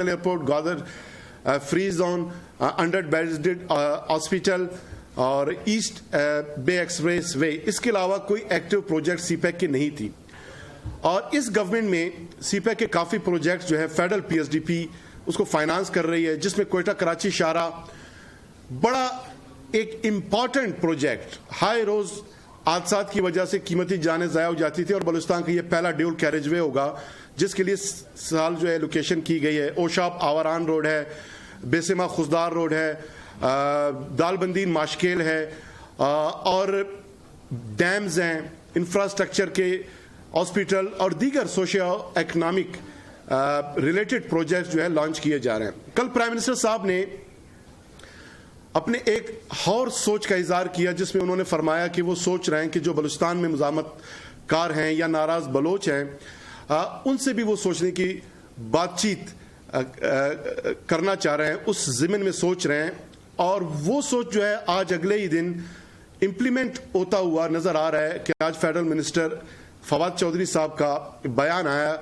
Airport, Gwadar free zone, 100 bedded hospital और east बे express way, इसके अलावा कोई एक्टिव प्रोजेक्ट सीपैक की नहीं थी। और इस गवर्नमेंट में सीपैक के काफ़ी प्रोजेक्ट्स जो है फेडरल पीएसडीपी उसको फाइनेंस कर रही है, जिसमें कोयटा कराची शाहरा बड़ा एक इम्पॉर्टेंट प्रोजेक्ट, हाई रोज हादसात की वजह से कीमती जानें ज़ाया हो जाती थी और बलूचिस्तान का ये पहला ड्यूल कैरेजवे होगा, जिसके लिए साल जो है लोकेशन की गई है। ओशाप आवारान रोड है, बेसिमा खुशदार रोड है, दालबंदीन माशकेल है, और डैम्स हैं, इंफ्रास्ट्रक्चर के हॉस्पिटल और दीगर सोशियो इकोनॉमिक रिलेटेड प्रोजेक्ट जो है लॉन्च किए जा रहे हैं। कल प्राइम मिनिस्टर साहब ने अपने एक और सोच का इजहार किया, जिसमें उन्होंने फरमाया कि वो सोच रहे हैं कि जो बलूचिस्तान में मुजामत कार हैं या नाराज बलोच हैं, उनसे भी वो सोचने की बातचीत करना चाह रहे हैं, उस ज़िमन में सोच रहे हैं। और वो सोच जो है आज अगले ही दिन इम्प्लीमेंट होता हुआ नजर आ रहा है कि आज फेडरल मिनिस्टर फवाद चौधरी साहब का बयान आया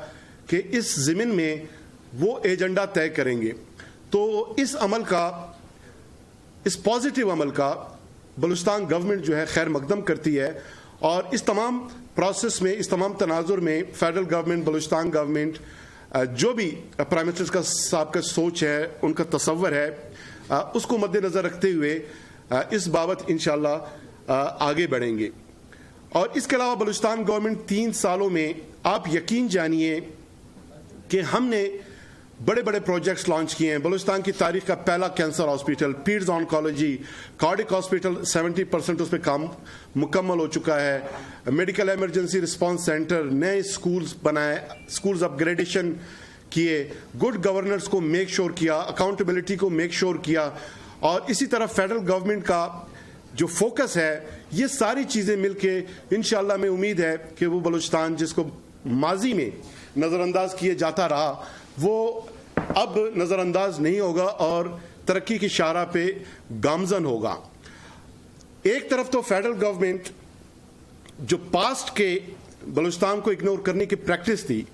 कि इस ज़िमन में वो एजेंडा तय करेंगे। तो इस अमल का, इस पॉजिटिव अमल का बलूचिस्तान गवर्नमेंट जो है खैर मकदम करती है। और इस तमाम प्रोसेस में, इस तमाम तनाजुर में फेडरल गवर्नमेंट, बलूचिस्तान गवर्नमेंट, जो भी प्राइम मिनिस्टर साहब का सोच है, उनका तसव्वुर है, उसको मद्देनजर रखते हुए इस बाबत इंशाअल्लाह आगे बढ़ेंगे। और इसके अलावा बलूचिस्तान गवर्नमेंट 3 सालों में, आप यकीन जानिए कि हमने बड़े बड़े प्रोजेक्ट्स लॉन्च किए हैं। बलूचिस्तान की तारीख का पहला cancer hospital, पीड्स oncology, cardiac hospital 70% उस पर काम मुकम्मल हो चुका है, मेडिकल इमरजेंसी रिस्पांस सेंटर, नए स्कूल्स बनाए, स्कूल्स अपग्रेडेशन किए, गुड गवर्नेंस को मेक श्योर किया, अकाउंटेबिलिटी को मेक श्योर किया। और इसी तरह फेडरल गवर्नमेंट का जो फोकस है, ये सारी चीज़ें मिलके इंशाअल्लाह में उम्मीद है कि वो बलूचिस्तान जिसको माजी में नज़रअंदाज किए जाता रहा, वो अब नज़रअंदाज नहीं होगा और तरक्की की शाहराह पे गामजन होगा। एक तरफ तो फेडरल गवर्नमेंट जो पास्ट के बलूचिस्तान को इग्नोर करने की प्रैक्टिस थी,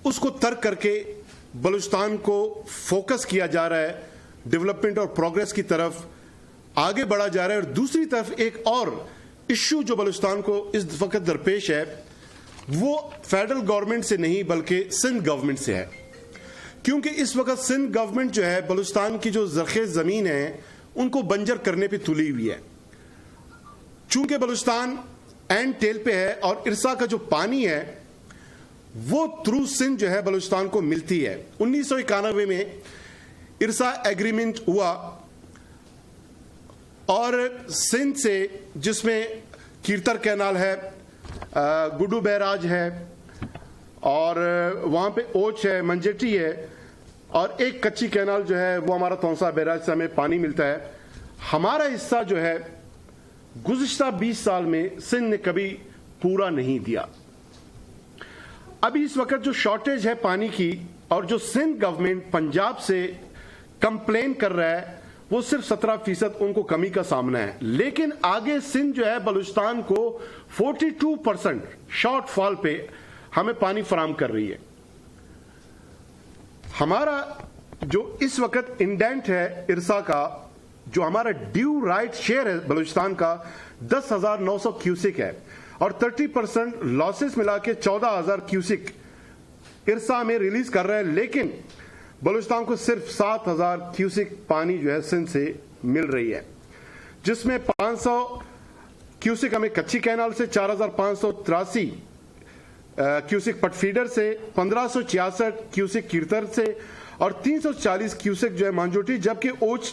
उसको तर्क करके बलूचिस्तान को फोकस किया जा रहा है, डेवलपमेंट और प्रोग्रेस की तरफ आगे बढ़ा जा रहा है। और दूसरी तरफ एक और इश्यू जो बलूचिस्तान को इस वक्त दरपेश है, वो फेडरल गवर्नमेंट से नहीं बल्कि सिंध गवर्नमेंट से है। क्योंकि इस वक्त सिंध गवर्नमेंट जो है बलूचिस्तान की जो ज़रख़े ज़मीन है उनको बंजर करने पे तुली हुई है। चूंकि बलूचिस्तान एंड टेल पे है और इरसा का जो पानी है वो थ्रू सिंध जो है बलूचिस्तान को मिलती है। 1991 में इरसा एग्रीमेंट हुआ और सिंध से, जिसमें कीरतर कैनाल है, गुड्डू बैराज है और वहाँ पे ओच है, मंजेटी है, और एक कच्ची कैनाल जो है वो हमारा तौसा बैराज से हमें पानी मिलता है। हमारा हिस्सा जो है गुज़िश्ता 20 साल में सिंध ने कभी पूरा नहीं दिया। अभी इस वक्त जो शॉर्टेज है पानी की और जो सिंध गवर्नमेंट पंजाब से कंप्लेन कर रहा है, वो सिर्फ 17% उनको कमी का सामना है। लेकिन आगे सिंध जो है बलूचिस्तान को 42% शॉर्टफॉल पे हमें पानी फराम कर रही है। हमारा जो इस वक्त इंडेंट है इरसा का, जो हमारा ड्यू राइट शेयर है बलूचिस्तान का, 10,900 क्यूसिक है और 30% लॉसेस मिला के 14,000 क्यूसिक इरसा में रिलीज कर रहे हैं। लेकिन बलूचिस्तान को सिर्फ 7,000 क्यूसिक पानी जो है सिंध से मिल रही है, जिसमें 500 क्यूसिक हमें कच्ची कैनाल से, 4,583 क्यूसिक पटफीडर से, 1,566 क्यूसिक कीरतर से और 340 क्यूसिक जो है मांजोटी, जबकि ओच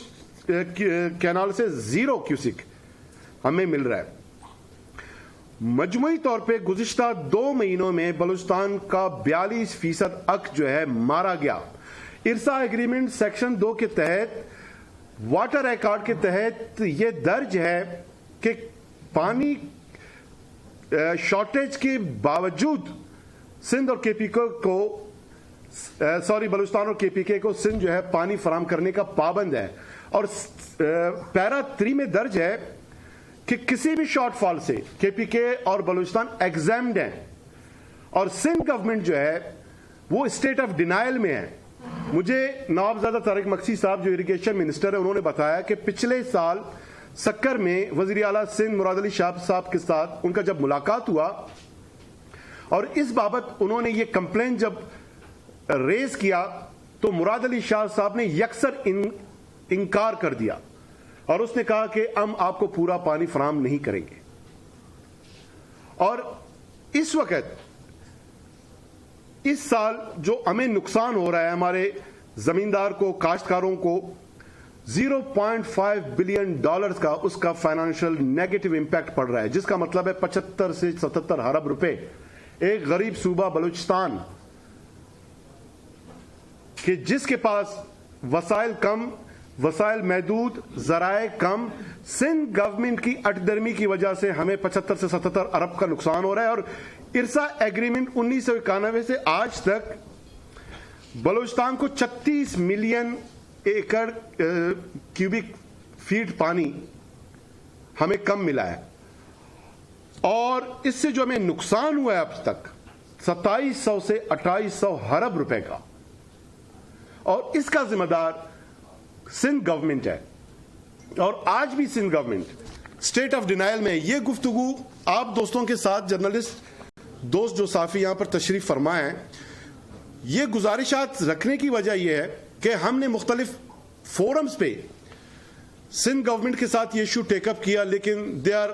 कैनाल से 0 क्यूसिक हमें मिल रहा है। मजमूई तौर पे गुज़िश्ता 2 महीनों में बलूचिस्तान का 42% हक जो है मारा गया। इरसा एग्रीमेंट सेक्शन 2 के तहत, वाटर रिकॉर्ड के तहत ये दर्ज है कि पानी शॉर्टेज के बावजूद सिंध और केपीके को, बलूचिस्तान और केपीके को सिंध जो है पानी फराम करने का पाबंद है। और पैरा 3 में दर्ज है कि किसी भी शॉर्टफॉल से केपीके और बलूचिस्तान एग्जाम्ड हैं और सिंध गवर्नमेंट जो है वो स्टेट ऑफ डिनायल में है। مجھے نوابزادہ طارق مکسی صاحب جو اریگیشن منسٹر ہیں انہوں نے بتایا کہ پچھلے سال سکر میں وزیر اعلیٰ سندھ مراد علی شاہ صاحب کے ساتھ ان کا جب ملاقات ہوا اور اس بابت انہوں نے یہ کمپلین جب ریز کیا تو مراد علی شاہ صاحب نے یکسر انکار کر دیا اور اس نے کہا کہ ہم آپ کو پورا پانی فراہم نہیں کریں گے. اور اس وقت اس سال جو ہمیں نقصان ہو رہا ہے ہمارے زمیندار کو کاشتکاروں کو $0.5 بلین کا اس کا فائنانشل نیگیٹو امپیکٹ پڑ رہا ہے جس کا مطلب ہے 75 سے 77 ارب روپے ایک غریب صوبہ بلوچستان کہ جس کے پاس وسائل کم وسائل محدود ذرائع کم سندھ گورنمنٹ کی اٹ درمی کی وجہ سے ہمیں 75 سے 77 ارب کا نقصان ہو رہا ہے. اور ارسا ایگریمنٹ 1991 سے آج تک بلوچستان کو 36 ملین ایکڑ کیوبک فیٹ پانی ہمیں کم ملا ہے اور اس سے جو ہمیں نقصان ہوا ہے اب تک 2700 سے 2800 ارب روپے کا اور اس کا ذمہ دار سندھ گورنمنٹ ہے. اور آج بھی Sindh government state of denial میں. یہ گفتگو آپ دوستوں کے ساتھ جرنلسٹ دوست جو صحافی یہاں پر تشریف فرما ہیں یہ گزارشات رکھنے کی وجہ یہ ہے کہ ہم نے مختلف فورمز پہ سندھ گورنمنٹ کے ساتھ یہ ایشو ٹیک اپ کیا لیکن they are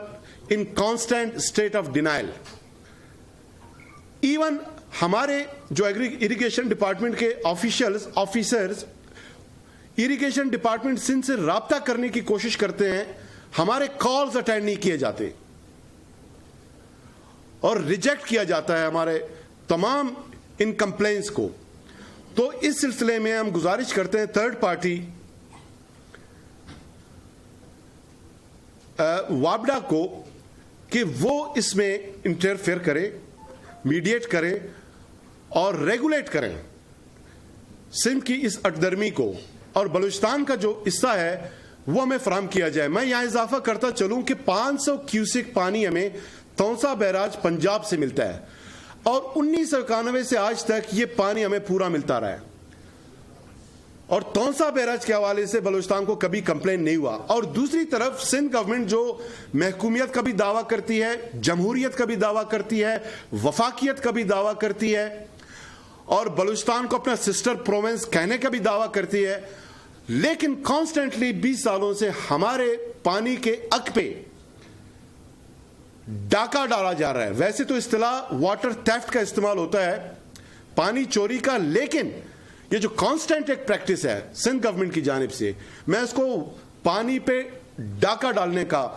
in constant state of denial. Even ہمارے جو اریگیشن ڈپارٹمنٹ کے آفیسرز اریگیشن ڈپارٹمنٹ سندھ سے رابطہ کرنے کی کوشش کرتے ہیں ہمارے کالز اٹینڈ نہیں کیے جاتے اور ریجیکٹ کیا جاتا ہے ہمارے تمام ان کمپلینس کو. تو اس سلسلے میں ہم گزارش کرتے ہیں تھرڈ پارٹی وابڈا کو کہ وہ اس میں انٹرفیئر کرے میڈیٹ کرے اور ریگولیٹ کریں سندھ کی اس اٹدرمی کو اور بلوچستان کا جو حصہ ہے وہ ہمیں فراہم کیا جائے. میں یہاں اضافہ کرتا چلوں کہ 500 کیوسک پانی ہمیں تونسا بیراج پنجاب سے ملتا ہے اور 1991 سے آج تک یہ پانی ہمیں پورا ملتا رہا ہے اور تونسا بیراج کے حوالے سے بلوچستان کو کبھی کمپلین نہیں ہوا. اور دوسری طرف سندھ گورنمنٹ جو محکومیت کا بھی دعویٰ کرتی ہے جمہوریت کا بھی دعویٰ کرتی ہے وفاقیت کا بھی دعویٰ کرتی ہے اور بلوچستان کو اپنا سسٹر پروونس کہنے کا بھی دعویٰ کرتی ہے لیکن کانسٹنٹلی 20 سالوں سے ہمارے پانی کے حق پہ ڈاکہ ڈالا جا رہا ہے. ویسے تو اصطلاح واٹر تھیفٹ کا استعمال ہوتا ہے پانی چوری کا لیکن یہ جو کانسٹنٹ ایک پریکٹس ہے سندھ گورنمنٹ کی جانب سے میں اس کو پانی پہ ڈاکہ ڈالنے کا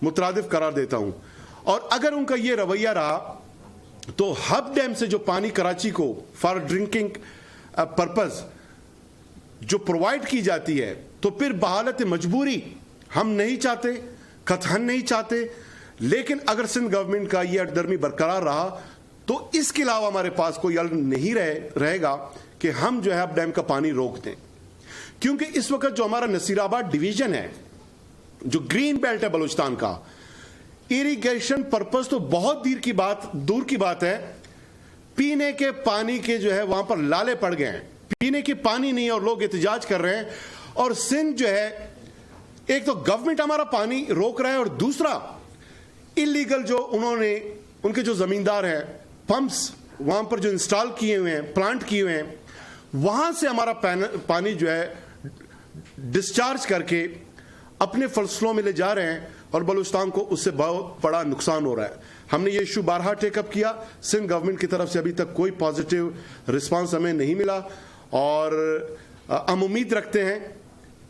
مترادف قرار دیتا ہوں. اور اگر ان کا یہ رویہ رہا تو ہب ڈیم سے جو پانی کراچی کو فار ڈرنکنگ پرپز جو پرووائڈ کی جاتی ہے تو پھر بحالت مجبوری ہم نہیں چاہتے قطعاً نہیں چاہتے لیکن اگر سندھ گورنمنٹ کا یہ اٹدرمی برقرار رہا تو اس کے علاوہ ہمارے پاس کوئی حل نہیں رہے گا کہ ہم جو ہے ہب ڈیم کا پانی روک دیں. کیونکہ اس وقت جو ہمارا نصیر آباد ڈویژن ہے جو گرین بیلٹ ہے بلوچستان کا اریگیشن پرپز تو بہت دور کی بات ہے. پینے کے پانی کے جو ہے وہاں پر لالے پڑ گئے ہیں پینے کے پانی نہیں اور لوگ احتجاج کر رہے ہیں اور سندھ جو ہے ایک تو گورنمنٹ ہمارا پانی روک رہا ہے اور دوسرا انلیگل جو انہوں نے ان کے جو زمیندار ہیں پمپس وہاں پر جو انسٹال کیے ہوئے ہیں پلانٹ کیے ہوئے ہیں وہاں سے ہمارا پانی جو ہے ڈسچارج کر کے اپنے فصلوں میں لے جا رہے ہیں اور بلوچستان کو اس سے بہت بڑا نقصان ہو رہا ہے. ہم نے یہ ایشو بارہا ٹیک اپ کیا سندھ گورنمنٹ کی طرف سے ابھی تک کوئی پازیٹیو رسپانس ہمیں نہیں ملا اور ہم امید رکھتے ہیں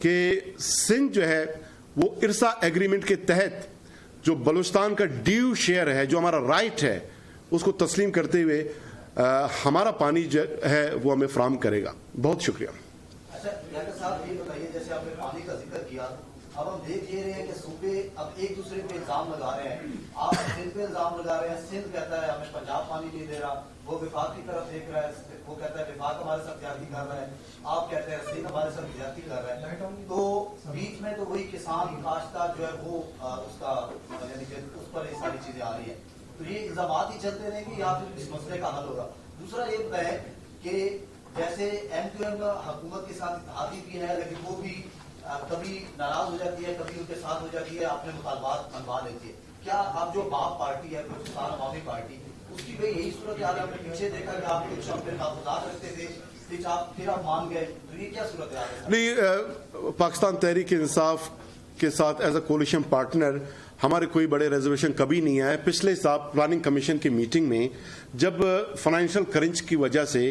کہ سندھ جو ہے وہ ارسا ایگریمنٹ کے تحت جو بلوچستان کا ڈیو شیئر ہے جو ہمارا رائٹ ہے اس کو تسلیم کرتے ہوئے ہمارا پانی جو ہے وہ ہمیں فراہم کرے گا. بہت شکریہ. اچھا ڈاکٹر صاحب یہ بتائیے جیسے آپ نے پانی کا ذکر کیا اب ہم دیکھ یہ رہے ہیں کہ صوبے اب ایک دوسرے پہ الزام لگا رہے ہیں. آپ سندھ پہ الزام لگا رہے ہیں سندھ کہتا ہے ہمیں پنجاب پانی نہیں دے رہا وہ وفاق کی طرف دیکھ رہا ہے وہ کہتا ہے وفاق ہمارے ساتھ زیادتی کر رہا ہے آپ کہتے ہیں سندھ ہمارے ساتھ زیادتی کر رہا ہے. تو بیچ میں تو وہی کسان کاشتکار جو ہے وہ اس کا یعنی کہ اس پر یہ ساری چیزیں آ رہی ہیں تو یہ الزامات ہی چلتے رہیں گے یا پھر اس مسئلے کا حل ہوگا. دوسرا یہ بتائیں کہ जैसे M2M हुकूमत के साथ इत्तेहादी भी है, लेकिन वो भी कभी नाराज हो जाती है, कभी उनके साथ हो जाती है, अपने मुतालबात मनवा लेती है। क्या आप जो बाप पार्टी है, बलूचिस्तान अवामी पार्टी, उसकी भी यही सूरत हाल है? आपने पीछे देखा कि आप कुछ अपने ताल्लुकात रखते थे, फिर आप मान गए, तो ये क्या सूरत हाल है? नहीं, पाकिस्तान तहरीक इंसाफ के साथ एज अ कोलिशन पार्टनर हमारे कोई बड़े रिजर्वेशन कभी नहीं आए। पिछले साल प्लानिंग कमीशन की मीटिंग में जब फाइनेंशियल क्रंच की वजह से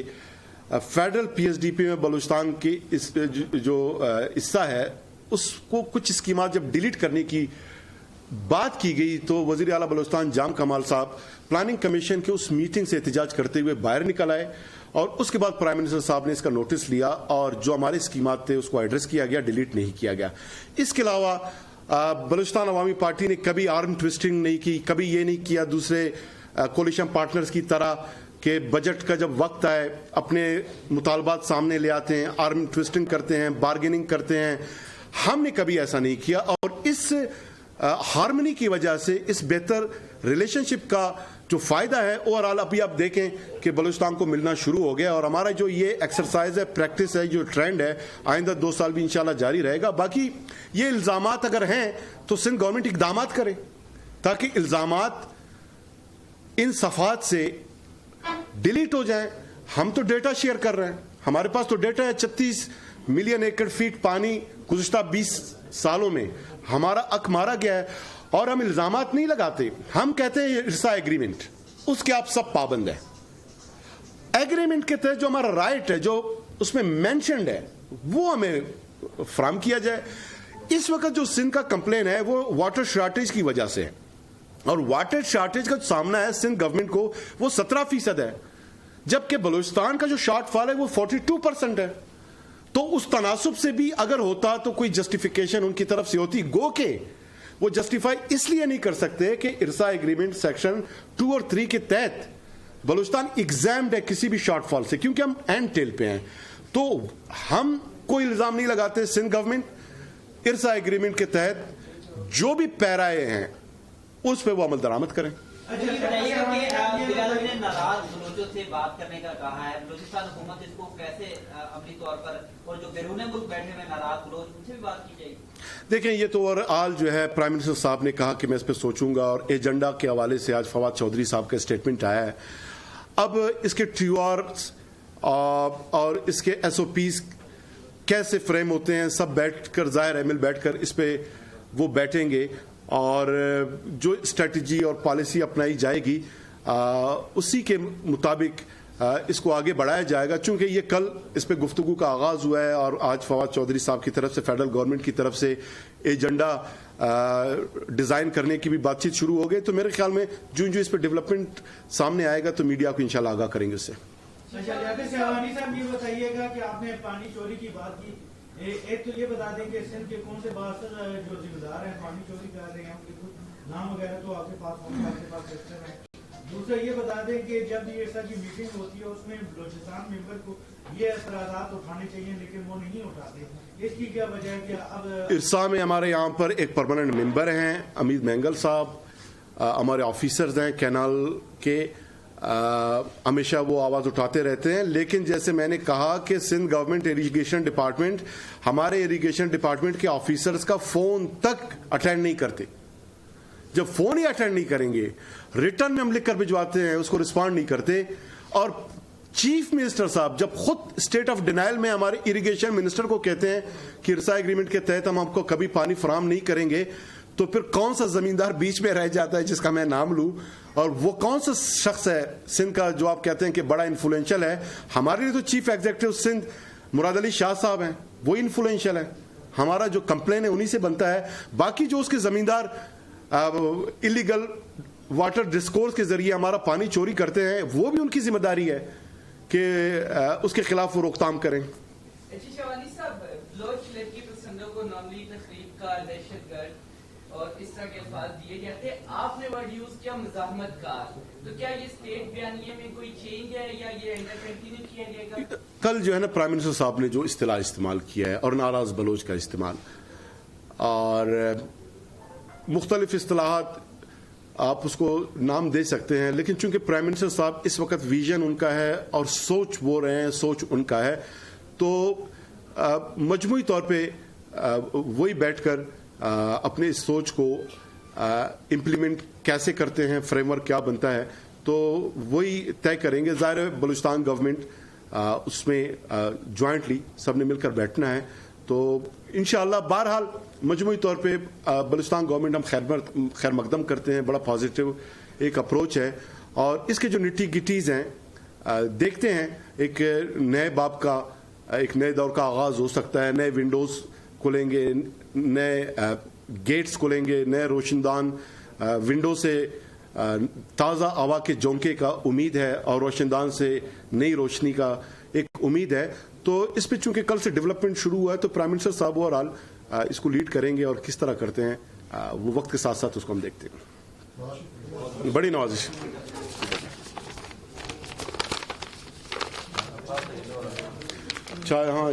फेडरल पीएसडीपी में बलूचिस्तान की जो हिस्सा है उसको कुछ स्कीमात जब डिलीट करने की बात की गई तो वजीर आला बलूचिस्तान जाम कमाल साहब प्लानिंग कमीशन के उस मीटिंग से एहतजाज करते हुए बाहर निकल आए और उसके बाद प्राइम मिनिस्टर साहब ने इसका नोटिस लिया और जो हमारे स्कीमात थे उसको एड्रेस किया गया, डिलीट नहीं किया गया। इसके अलावा बलूचिस्तान अवामी पार्टी ने कभी आर्म ट्विस्टिंग नहीं की, कभी ये नहीं किया दूसरे कोलिशन पार्टनर्स की तरह कि बजट का जब वक्त आए अपने मुतालबात सामने ले आते हैं, आर्म ट्विस्टिंग करते हैं, बार्गेनिंग करते हैं। हमने कभी ऐसा नहीं किया और इस हार्मनी की वजह से, इस बेहतर रिलेशनशिप का जो फायदा है ओवरऑल अभी आप देखें कि बलूचिस्तान को मिलना शुरू हो गया और हमारा जो ये एक्सरसाइज है, प्रैक्टिस है, जो ट्रेंड है, आइंदा 2 साल भी इंशाल्लाह जारी रहेगा। बाकी ये इल्जामात अगर हैं तो सिंध गवर्नमेंट इकदामात करे ताकि इल्जामात इन सफात से डिलीट हो जाए। हम तो डेटा शेयर कर रहे हैं, हमारे पास तो डेटा है 36 मिलियन एकड़ फीट पानी गुज़िश्ता 20 सालों में हमारा अक मारा गया है और हम इल्जामात नहीं लगाते। हम कहते हैं इरसा एग्रीमेंट, उसके आप सब पाबंद है। एग्रीमेंट के तहत जो हमारा राइट है, जो उसमें मेंशन्ड है, वो हमें फ्राहम किया जाए। इस वक्त जो सिंध का कंप्लेन है वो वाटर शॉर्टेज की वजह से है और वाटर शॉर्टेज का जो सामना है सिंध गवर्नमेंट को वो 17% है, जबकि बलूचिस्तान का जो शॉर्टफॉल है वो 42% है। तो उस तनासुब से भी अगर होता तो कोई जस्टिफिकेशन उनकी तरफ से होती, गो के वो जस्टिफाई इसलिए नहीं कर सकते कि इरसा एग्रीमेंट सेक्शन 2 और 3 के तहत बलूचिस्तान एग्जाम्ड है किसी भी शॉर्टफॉल से, क्योंकि हम एंड टेल पे हैं। तो हम कोई इल्जाम नहीं लगाते। सिंध गवर्नमेंट इरसा एग्रीमेंट के तहत जो भी पैराए हैं उस पे वो अमल दरामद करें। ने नाराज बलोचों से बात करने का कहा है, बलूचिस्तान हुकूमत इसको कैसे अमली तौर पर, और जो बैरून मुल्क बैठे हुए नाराज बलोच उनसे भी बात की जाएगी? देखें, ये तो और आज जो है प्राइम मिनिस्टर साहब ने कहा कि मैं इस पर सोचूंगा और एजेंडा के हवाले से आज फवाद चौधरी साहब का स्टेटमेंट आया है। अब इसके ट्यूआर्स और इसके SOPs कैसे फ्रेम होते हैं, सब बैठकर, जाहिर है मिल बैठकर इस पे वो बैठेंगे और जो स्ट्रेटजी और पॉलिसी अपनाई जाएगी उसी के मुताबिक इसको आगे बढ़ाया जाएगा। चूंकि ये कल इस पे गुफ्तगू का आगाज हुआ है और आज फवाद चौधरी साहब की तरफ से, फेडरल गवर्नमेंट की तरफ से एजेंडा डिजाइन करने की भी बातचीत शुरू हो गई। तो मेरे ख्याल में जो इस पे डेवलपमेंट सामने आएगा तो मीडिया को इंशाल्लाह आगाह करेंगे उससे। शहवानी साहब ये बताइएगा कि आपने पानी चोरी की बात की, एक तो ये बता दें कि सिंध के कौन से बासर जो जिम्मेदार हैं पानी चोरी कर रहे हैं, उनके कुछ नाम वगैरह तो आपके पास होंगे, आपके पास रजिस्टर है। दूसरा ये बता दें कि जब ये ऐसा की मीटिंग होती है उसमें बलूचिस्तान मेंबर को ये एतराज़ात उठाने चाहिए लेकिन वो नहीं उठाते, इसकी क्या वजह है? कि अब इरसा में हमारे यहाँ पर एक परमानेंट मेंबर हैं अमीर मैंगल साहब, हमारे ऑफिसर्स हैं कैनाल के, हमेशा वो आवाज उठाते रहते हैं। लेकिन जैसे मैंने कहा कि सिंध गवर्नमेंट इरिगेशन डिपार्टमेंट हमारे इरिगेशन डिपार्टमेंट के ऑफिसर्स का फोन तक अटेंड नहीं करते। जब फोन ही अटेंड नहीं करेंगे, रिटर्न में हम लिख कर भिजवाते हैं, उसको रिस्पॉन्ड नहीं करते। और चीफ मिनिस्टर साहब जब खुद स्टेट ऑफ डिनाइल में हमारे इरिगेशन मिनिस्टर को कहते हैं कि इरसा एग्रीमेंट के तहत हम आपको कभी पानी फराहम नहीं करेंगे, तो फिर कौन सा जमींदार बीच में रह जाता है जिसका मैं नाम लूं? और वो कौन सा शख्स है सिंध का जो आप कहते हैं कि बड़ा इन्फ्लुएंशियल है? हमारे लिए तो चीफ एग्जीक्यूटिव सिंध मुराद अली शाह साहब हैं, वो इन्फ्लुएंशियल है। हमारा जो कंप्लेन है उन्हीं से बनता है। बाकी जो उसके जमींदार इलीगल वाटर डिस्कोर्स के जरिए हमारा पानी चोरी करते हैं, वो भी उनकी जिम्मेदारी है कि उसके खिलाफ वो रोकथाम करें। और इस तरह के अल्फाज दिए जाते हैं, आपने वर्ड यूज किया मुज़ाहमतकार, तो क्या ये स्टेट बयानिए में कोई चेंज है या ये कंटिन्यू किया जाएगा? कल जो है ना प्राइम मिनिस्टर साहब ने जो इस्तिलाह इस्तेमाल किया है और नाराज बलोच का इस्तेमाल और मुख्तलिफ इस्तिलाहात आप उसको नाम दे सकते हैं, लेकिन चूंकि प्राइम मिनिस्टर साहब इस वक्त विजन उनका है और सोच वो रहे हैं, सोच उनका है, तो मजमूई तौर पे वही बैठकर अपने इस सोच को इम्प्लीमेंट कैसे करते हैं, फ्रेमवर्क क्या बनता है, तो वही तय करेंगे। ज़ाहिर है बलूचिस्तान गवर्नमेंट उसमें जॉइंटली सबने मिलकर बैठना है, तो इंशाअल्लाह बहरहाल मजमूई तौर पे बलूचिस्तान गवर्नमेंट हम खैर मकदम करते हैं, बड़ा पॉजिटिव एक अप्रोच है। और इसके जो निटी गिटीज़ हैं देखते हैं, एक नए बाब का, एक नए दौर का आगाज़ हो सकता है, नए विंडोज़ खुलेंगे, नए गेट्स खुलेंगे, नए रोशनदान विंडो से ताज़ा हवा के झोंके का उम्मीद है और रोशनदान से नई रोशनी का एक उम्मीद है। तो इस पे चूंकि कल से डेवलपमेंट शुरू हुआ है, तो प्राइम मिनिस्टर साहब ओवरऑल इसको लीड करेंगे और किस तरह करते हैं वो वक्त के साथ साथ उसको हम देखते हैं। बड़ी नवाजिश। चाहे हाँ